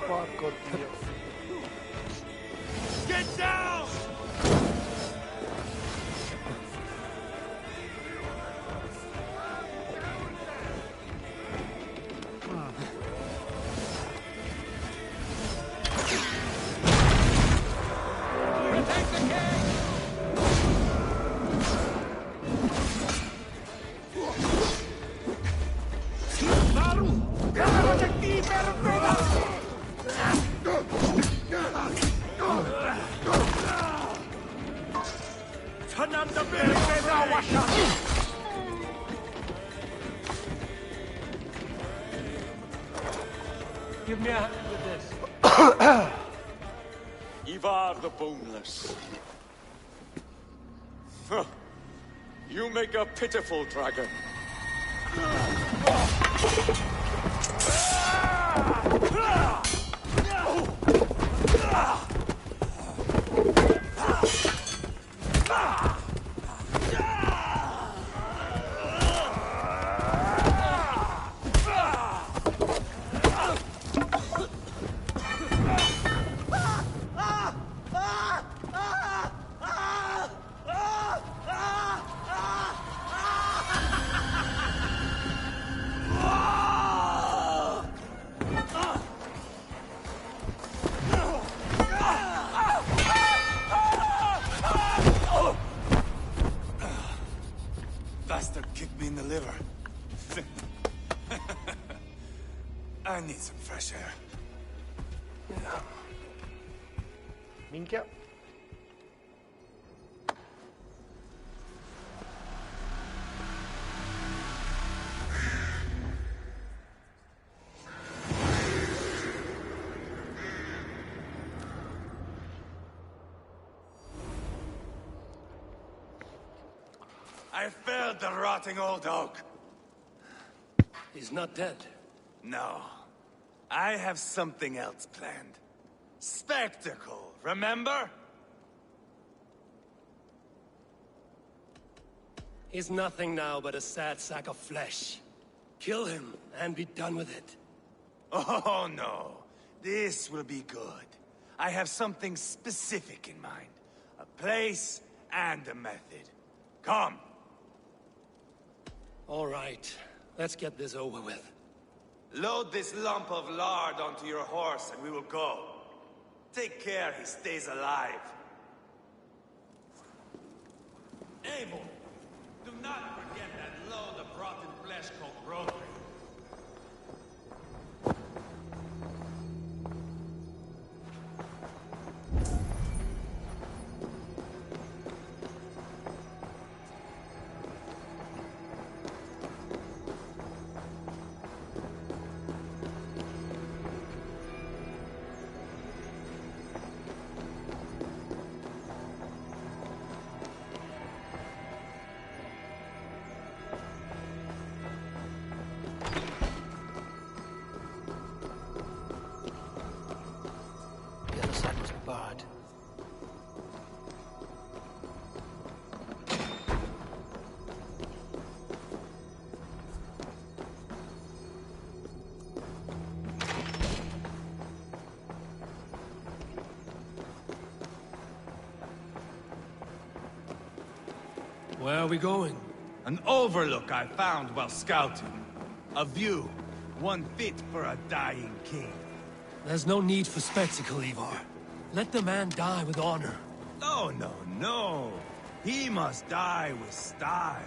Porco Dio. Get down! Protect the king! Give me a hand with this. Ivarr the Boneless. Huh. You make a pitiful dragon. Bastard kicked me in the liver. I need some fresh air. Minchia. I failed the rotting old oak. He's not dead. No. I have something else planned. Spectacle, remember? He's nothing now but a sad sack of flesh. Kill him and be done with it. Oh, no. This will be good. I have something specific in mind. A place and a method. Come. All right. Let's get this over with. Load this lump of lard onto your horse and we will go. Take care he stays alive. Abel, do not forget that load of rotten flesh called Rodri. Where are we going? An overlook I found while scouting. A view, one fit for a dying king. There's no need for spectacle, Ivarr. Let the man die with honor. Oh, no. He must die with style.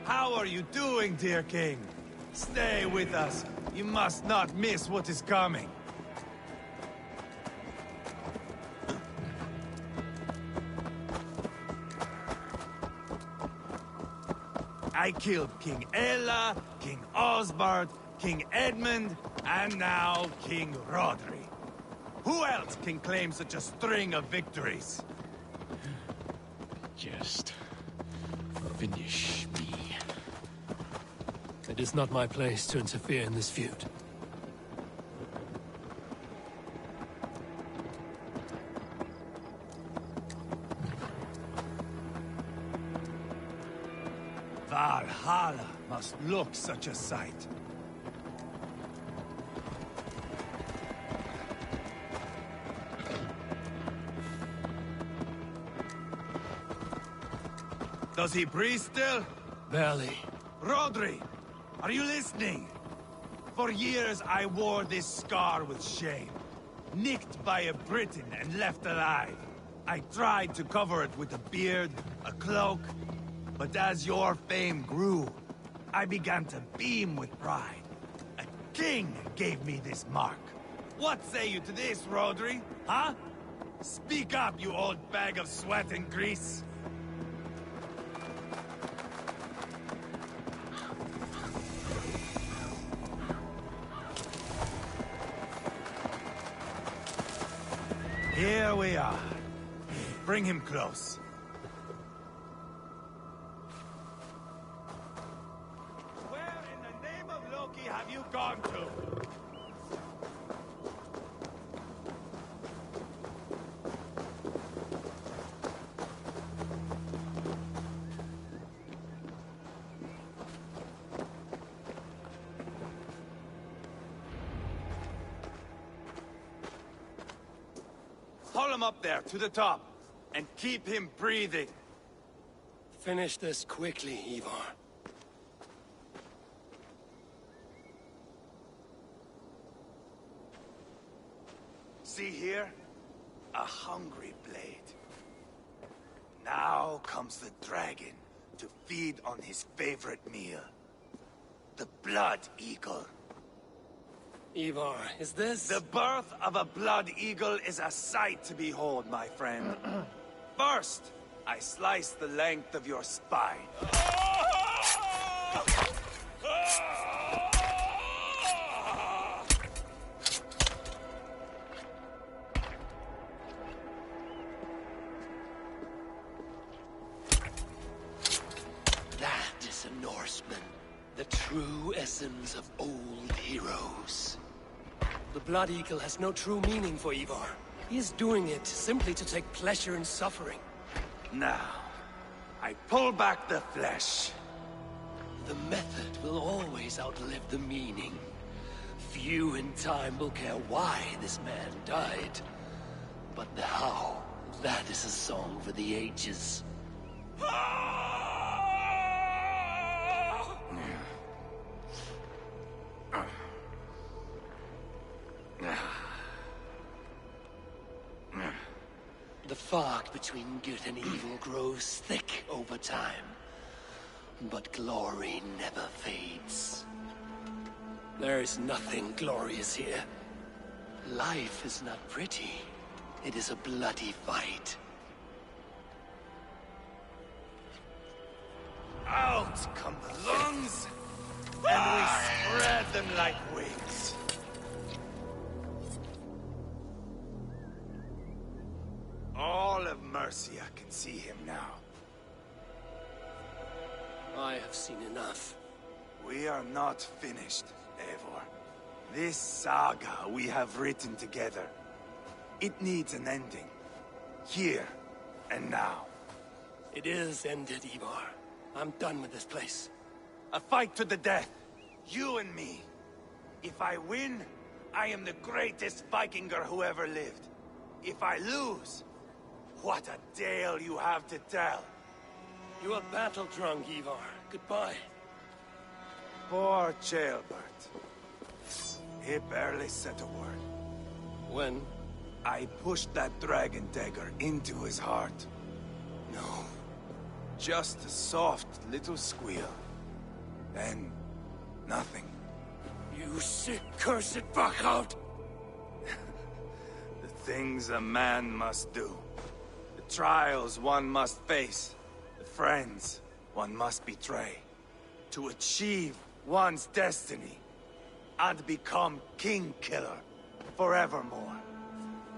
How are you doing, dear king? Stay with us. You must not miss what is coming. I killed King Ella, King Osbert, King Edmund, and now King Rodri. Who else can claim such a string of victories? Just finish me. It is not my place to interfere in this feud. Valhalla must look such a sight. Does he breathe still? Barely. Rodri, are you listening? For years I wore this scar with shame. Nicked by a Briton and left alive. I tried to cover it with a beard, a cloak, but as your fame grew, I began to beam with pride. A king gave me this mark. What say you to this, Rodri? Huh? Speak up, you old bag of sweat and grease. Here we are. Bring him close. Where in the name of Loki have you gone to? Haul him up there, to the top, and keep him breathing. Finish this quickly, Ivarr. See here? A hungry blade. Now comes the dragon to feed on his favorite meal. The blood eagle. Ivarr, is this... The birth of a blood eagle is a sight to behold, my friend. First, I slice the length of your spine. That is a Norseman. The true essence of old heroes. The Blood Eagle has no true meaning for Ivarr. He is doing it simply to take pleasure in suffering. Now, I pull back the flesh. The method will always outlive the meaning. Few in time will care why this man died. But the how, that is a song for the ages. The fog between good and evil grows thick over time. But glory never fades. There is nothing glorious here. Life is not pretty. It is a bloody fight. Out come the lungs, and we spread them like wings. All of Mercia can see him now. I have seen enough. We are not finished, Eivor. This saga we have written together, it needs an ending. Here and now. It is ended, Ivarr. I'm done with this place. A fight to the death. You and me. If I win, I am the greatest Vikinger who ever lived. If I lose, what a tale you have to tell. You are battle-drunk, Ivarr. Goodbye. Poor Ceolbert. He barely said a word. When? I pushed that dragon dagger into his heart. No. Just a soft little squeal. Then, nothing. You sick, cursed fuck-out! The things a man must do. The trials one must face. The friends one must betray. To achieve one's destiny. And become king-killer forevermore.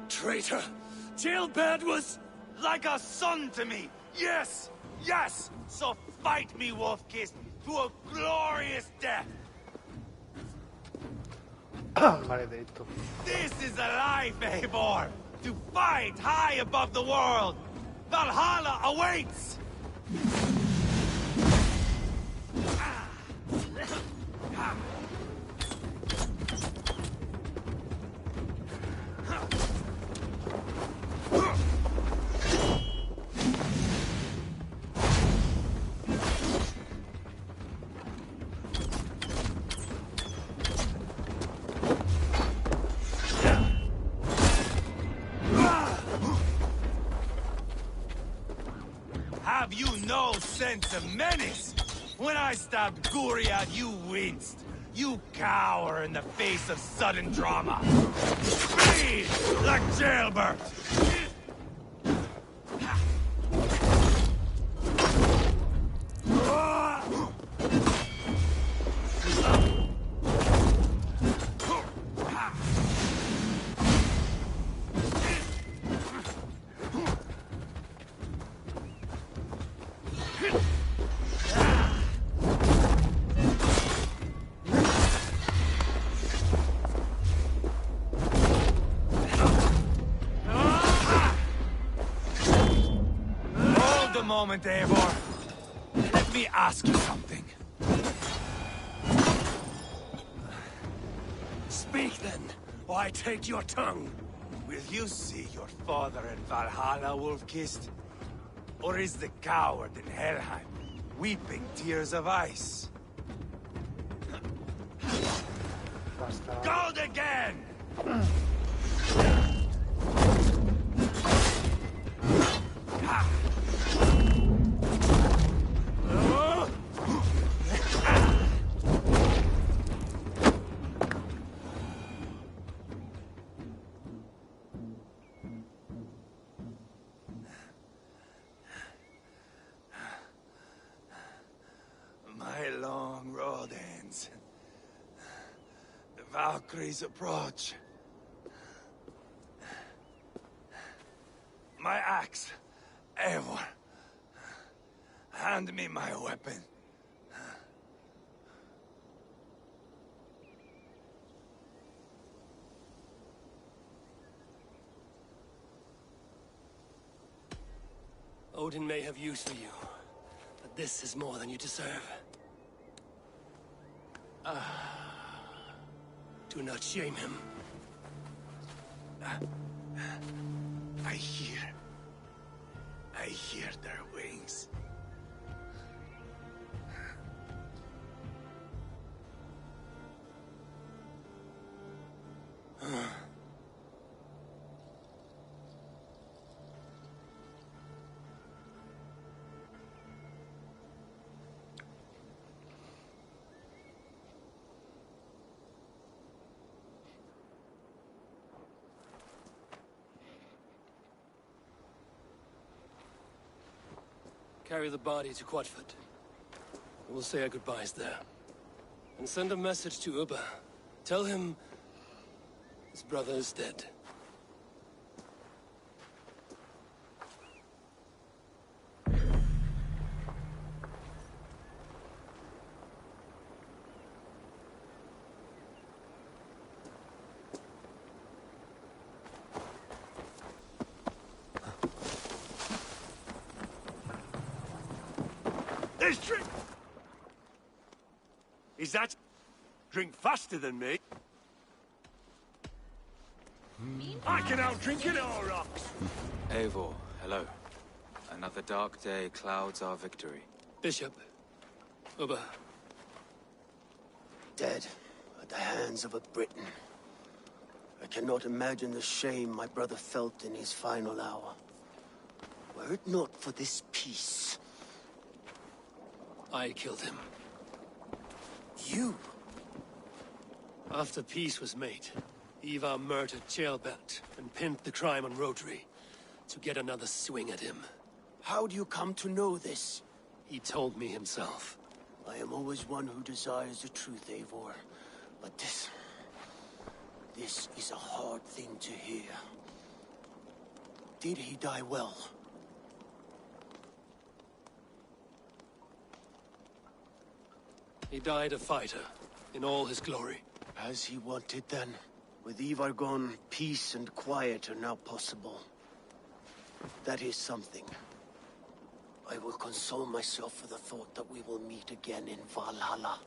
Traitor! Ceolbert was... like a son to me! Yes! Yes! So fight me, Wolf-Kissed, to a glorious death! Maledetto. This is a life, Eivor! To fight high above the world! Valhalla awaits! Have you no sense of menace? When I stabbed Guriad, you winced. You cower in the face of sudden drama. Bleed like Ceolbert! Moment, Eivor. Let me ask you something. Speak then, or I take your tongue. Will you see your father in Valhalla, Wolf-Kissed? Or is the coward in Helheim weeping tears of ice? Gold again! Valkyries approach. My axe, Eivor. Hand me my weapon. Odin may have use for you, but this is more than you deserve. Do not shame him. I hear their wings. Carry the body to Quatford. We'll say our goodbyes there. And send a message to Ubba. Tell him his brother is dead. This drink... Is that... drink faster than me? I can outdrink it all, rocks! Eivor, hello. Another dark day clouds our victory. Bishop. Uber. Dead at the hands of a Briton. I cannot imagine the shame my brother felt in his final hour. Were it not for this peace... I killed him. You? After peace was made, Ivarr murdered Ceolbert and pinned the crime on Rodri to get another swing at him. How do you come to know this? He told me himself. I am always one who desires the truth, Eivor. But this is a hard thing to hear. Did he die well? He died a fighter, in all his glory. As he wanted then. With Ivarr gone, peace and quiet are now possible. That is something. I will console myself with the thought that we will meet again in Valhalla.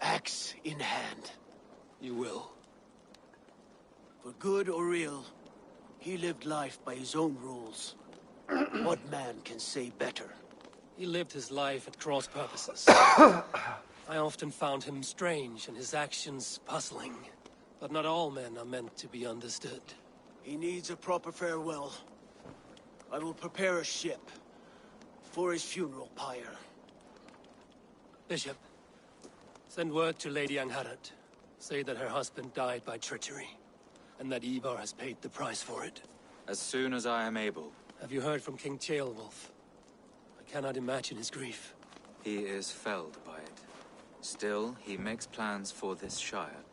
Axe in hand. You will. For good or ill, he lived life by his own rules. What man can say better? He lived his life at cross purposes. I often found him strange and his actions puzzling. But not all men are meant to be understood. He needs a proper farewell. I will prepare a ship for his funeral pyre. Bishop, send word to Lady Angharad. Say that her husband died by treachery, and that Ivarr has paid the price for it. As soon as I am able. Have you heard from King Ceolwulf? I cannot imagine his grief. He is felled by it. Still, he makes plans for this shire.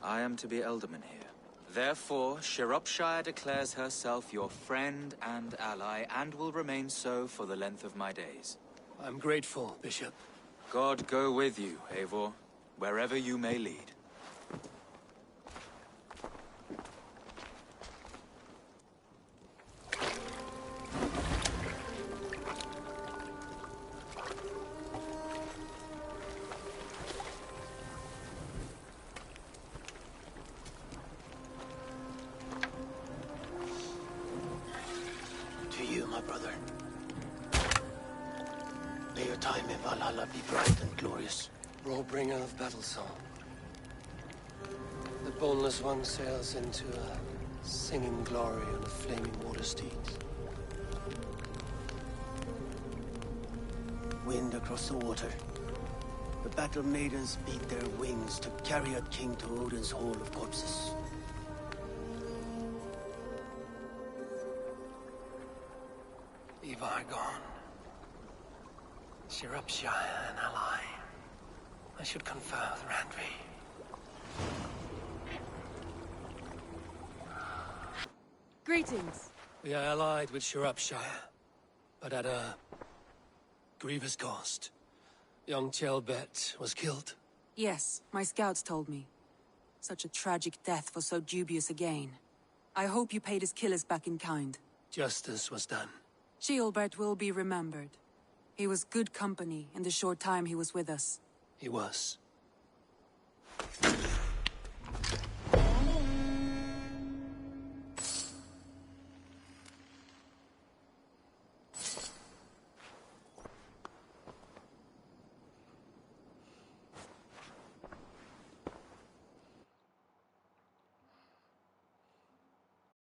I am to be Alderman here. Therefore, Shiropescire declares herself your friend and ally, and will remain so for the length of my days. I'm grateful, Bishop. God go with you, Eivor, wherever you may lead. To you, my brother. May your time in Valhalla be bright and glorious. Roll-bringer of battle song. The boneless one sails into a singing glory on a flaming water steed. Wind across the water. The battle maidens beat their wings to carry a king to Odin's Hall of Corpses. Ivarr gone. Shiropescire an ally. I should confer with Randvi. Greetings. We are allied with Shiropescire, but at a grievous cost. Young Ceolbert was killed. Yes, my scouts told me. Such a tragic death for so dubious a gain. I hope you paid his killers back in kind. Justice was done. Ceolbert will be remembered. He was good company in the short time he was with us. He was.